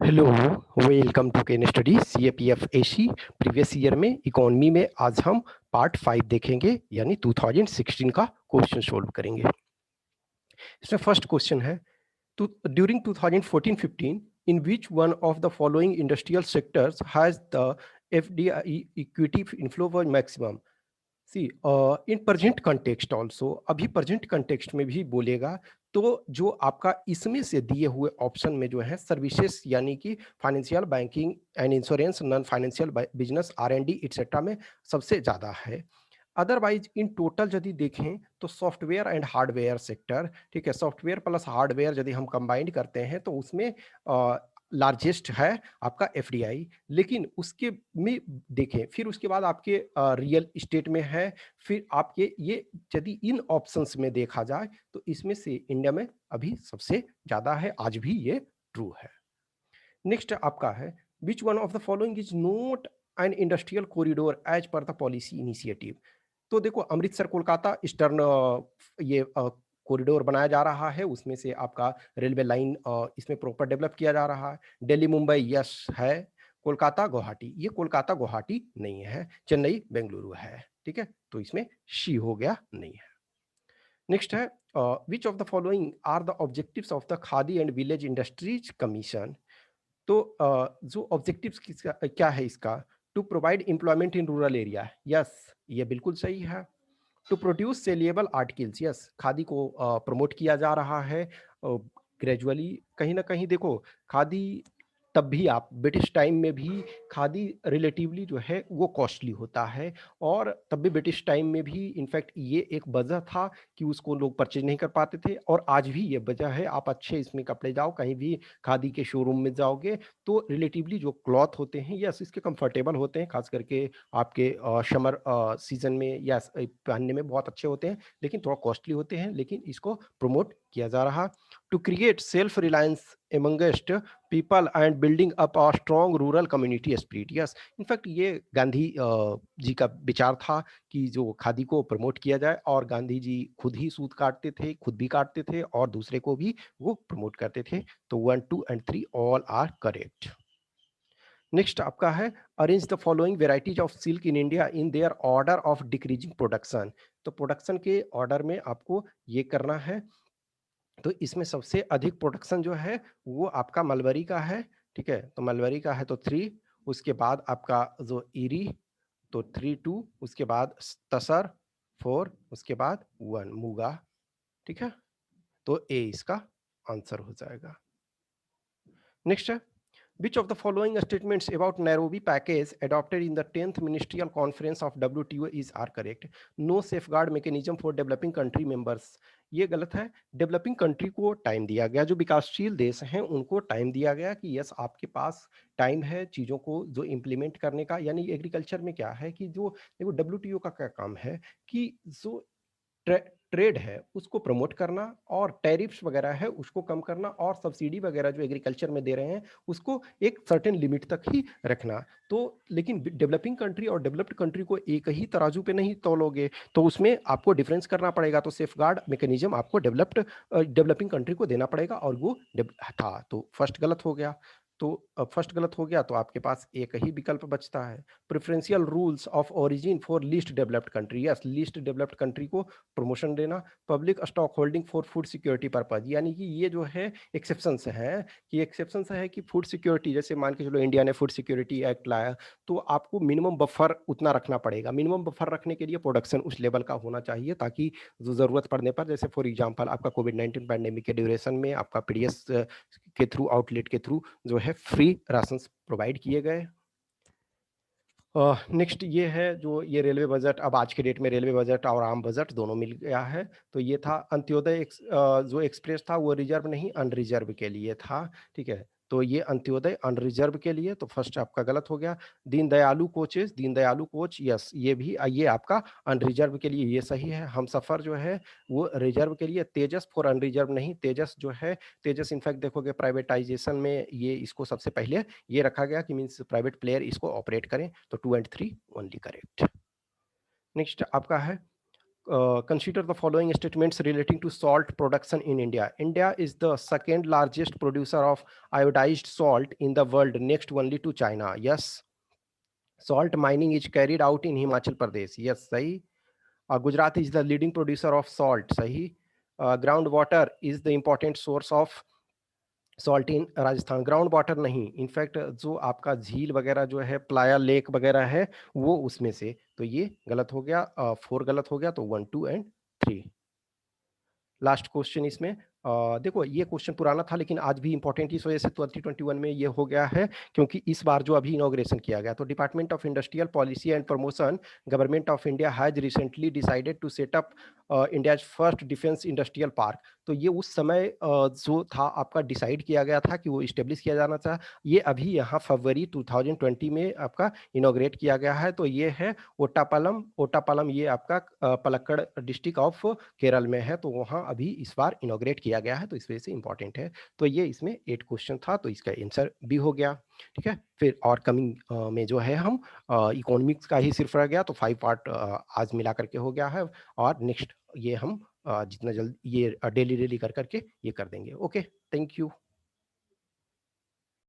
Hello, welcome to Ken study CAPF AC. Previous year में economy में आज हम पार्ट 5 देखेंगे, यानी 2016 का क्वेश्चन सोल्व करेंगे। इसमें फर्स्ट क्वेश्चन है, during 2014-15 in which one of the following industrial sectors has the FDI equity inflow was maximum? See in present context also, अभी प्रेजेंट कंटेक्स्ट में भी बोलेगा तो जो आपका इसमें से दिए हुए ऑप्शन में जो है सर्विसेज यानी कि financial banking and insurance, non financial business, R&D etcetera में सबसे ज़्यादा है। अदरवाइज इन टोटल यदि देखें तो सॉफ्टवेयर एंड हार्डवेयर सेक्टर, ठीक है, सॉफ्टवेयर प्लस हार्डवेयर यदि हम कंबाइंड करते हैं तो उसमें लार्जेस्ट है आपका एफडीआई। लेकिन उसके में देखें फिर उसके बाद आपके रियल इस्टेट में है, फिर आपके ये यदि इन ऑप्शंस में देखा जाए तो इसमें से इंडिया में अभी सबसे ज्यादा है, आज भी ये ट्रू है। नेक्स्ट आपका है, which one of the following is not an industrial corridor as per the policy initiative? तो देखो अमृतसर कोलकाता ईस्टर्न ये कॉरिडोर बनाया जा रहा है, उसमें से आपका रेलवे लाइन इसमें प्रॉपर डेवलप किया जा रहा है। दिल्ली मुंबई यस है, कोलकाता गुवाहाटी, ये कोलकाता गुवाहाटी नहीं है, चेन्नई बेंगलुरु है, ठीक है, तो इसमें शी हो गया, नहीं है। नेक्स्ट है, which of the following are the objectives of the Khadi and village industries commission? तो जो ऑब्जेक्टिव्स क्या है इसका, to provide employment in rural area, yes ये बिल्कुल सही है। To produce saleable articles, yes Khadi को प्रमोट किया जा रहा है ग्रेजुअली। कहीं ना कहीं देखो खादी तब भी आप ब्रिटिश टाइम में भी खादी रिलेटिवली जो है वो कॉस्टली होता है, और तब भी ब्रिटिश टाइम में भी इनफैक्ट ये एक वजह था कि उसको लोग परचेज नहीं कर पाते थे, और आज भी ये वजह है। आप अच्छे इसमें कपड़े जाओ, कहीं भी खादी के शोरूम में जाओगे तो रिलेटिवली जो क्लॉथ होते हैं यस इसके कंफर्टेबल होते हैं, खास करके आपके समर सीजन में या पहनने में बहुत अच्छे होते हैं, लेकिन थोड़ा कॉस्टली होते हैं, लेकिन इसको प्रमोट किया जा रहा। To create self reliance amongst people and building up a strong rural community spirit, yes in fact ये गांधी जी का विचार था कि जो खादी को प्रमोट किया जाए, और गांधी जी खुद ही सूत काटते थे, खुद भी काटते थे और दूसरे को भी वो प्रमोट करते थे। तो 1, 2 and 3 all are correct. Next आपका है, arrange the following varieties of silk in India in their order of decreasing production. तो प्रोडक्शन के ऑर्डर में आपको ये करना है, तो इसमें सबसे अधिक प्रोडक्शन जो है वो आपका मलबरी का है, ठीक है, तो मलबरी का है तो 3, उसके बाद आपका जो ईरी तो 3, 2, उसके बाद तसर 4, उसके बाद 1 मुगा, ठीक है, तो ए इसका आंसर हो जाएगा। नेक्स्ट है, which of the following statements about Nairobi package adopted in the 10th ministerial conference of WTO is are correct? No safeguard mechanism for developing country members, ये गलत है। डेवलपिंग कंट्री को टाइम दिया गया, जो विकासशील देश हैं उनको टाइम दिया गया कि यस आपके पास टाइम है चीज़ों को जो इम्प्लीमेंट करने का। यानी एग्रीकल्चर में क्या है कि जो देखो WTO का क्या काम है कि जो ट्रेड है उसको प्रमोट करना, और टैरिफ्स वगैरह है उसको कम करना, और सब्सिडी वगैरह जो एग्रीकल्चर में दे रहे हैं उसको एक सर्टेन लिमिट तक ही रखना। तो लेकिन डेवलपिंग कंट्री और डेवलप्ड कंट्री को एक ही तराजू पे नहीं तौलोगे, तो उसमें आपको डिफरेंस करना पड़ेगा। तो सेफगार्ड मैकेनिज्म आपको डेवलपिंग कंट्री को देना पड़ेगा, और वो था, तो फर्स्ट गलत हो गया। तो फर्स्ट गलत हो गया तो आपके पास एक ही विकल्प बचता है, preferential rules of origin for least developed country, yes least developed country को प्रमोशन देना। Public stock holding for food security purpose, यानी कि ये जो है एक्सेप्शंस है, कि एक्सेप्शंस है कि फूड सिक्योरिटी, जैसे मान के चलो इंडिया ने फूड सिक्योरिटी एक्ट लाया, तो आपको मिनिमम बफर उतना रखना पड़ेगा। मिनिमम बफर रखने के लिए प्रोडक्शन उस लेवल का होना चाहिए, ताकि जो जरूरत पड़ने पर, जैसे फॉर एग्जांपल आपका कोविड-19 पैंडेमिक के ड्यूरेशन में आपका पीडीएस के थ्रू, आउटलेट के थ्रू जो है फ्री राशन प्रोवाइड किए गए। नेक्स्ट ये है जो ये रेलवे बजट, अब आज के डेट में रेलवे बजट और आम बजट दोनों मिल गया है। तो ये था अंत्योदय जो एक्सप्रेस था वो रिजर्व नहीं अनरिजर्व के लिए था, ठीक है, तो ये अंत्योदय अनरिजर्व के लिए, तो फर्स्ट आपका गलत हो गया। दीनदयालु कोचेस, दीनदयालु कोच, यस ये भी ये आपका अनरिजर्व के लिए, ये सही है। हम सफर जो है वो रिजर्व के लिए, तेजस फॉर अनरिजर्व नहीं, तेजस जो है, तेजस इनफैक्ट देखोगे प्राइवेटाइजेशन में ये इसको सबसे पहले ये रखा गया कि मीन्स प्राइवेट प्लेयर इसको ऑपरेट करें, तो 2 एंड 3 ओनली करेक्ट। नेक्स्ट आपका है, consider the following statements relating to salt production in India. India is the second largest producer of iodized salt in the world, next only to China. Yes. Salt mining is carried out in Himachal Pradesh. Yes, sahi. Gujarat is the leading producer of salt. Sahi. Groundwater is the important source of salt in Rajasthan. Ground water नहीं, in fact जो आपका झील वगैरह जो है, Playa lake वगैरह है, वो उसमें से, तो ये गलत हो गया, 4 गलत हो गया, तो 1 2 एंड 3। लास्ट क्वेश्चन इसमें, देखो ये क्वेश्चन पुराना था लेकिन आज भी इंपॉर्टेंट इस वजह से 2021 में ये हो गया है क्योंकि इस बार जो अभी इनॉग्रेशन किया गया, तो department of industrial policy and promotion, government of India has recently decided to set up India's first defence industrial park. तो ये उस समय जो था आपका डिसाइड किया गया था कि वो इस्टेब्लिश किया जाना था, ये अभी यहाँ फरवरी 2020 में आपका इनॉग्रेट किया गया है। तो ये है ओटापालम। ओटापालम ये आपका पलक्कड़ डिस्ट्रिक्ट ऑफ केरल में है, तो वहाँ अभी इस बार इनॉग्रेट किया गया है, तो इस वजह से इंपॉर्टेंट है। तो ये इसमें 8 क्वेश्चन था, तो इसका आंसर बी हो गया। ठीक है, फिर और कमिंग में जो है हम इकोनॉमिक्स का ही सिर्फ रह गया, तो 5 पार्ट आज मिला करके हो गया है, और नेक्स्ट ये हम जितना जल्दी ये डेली डेली कर करके ये कर देंगे। Okay, thank you.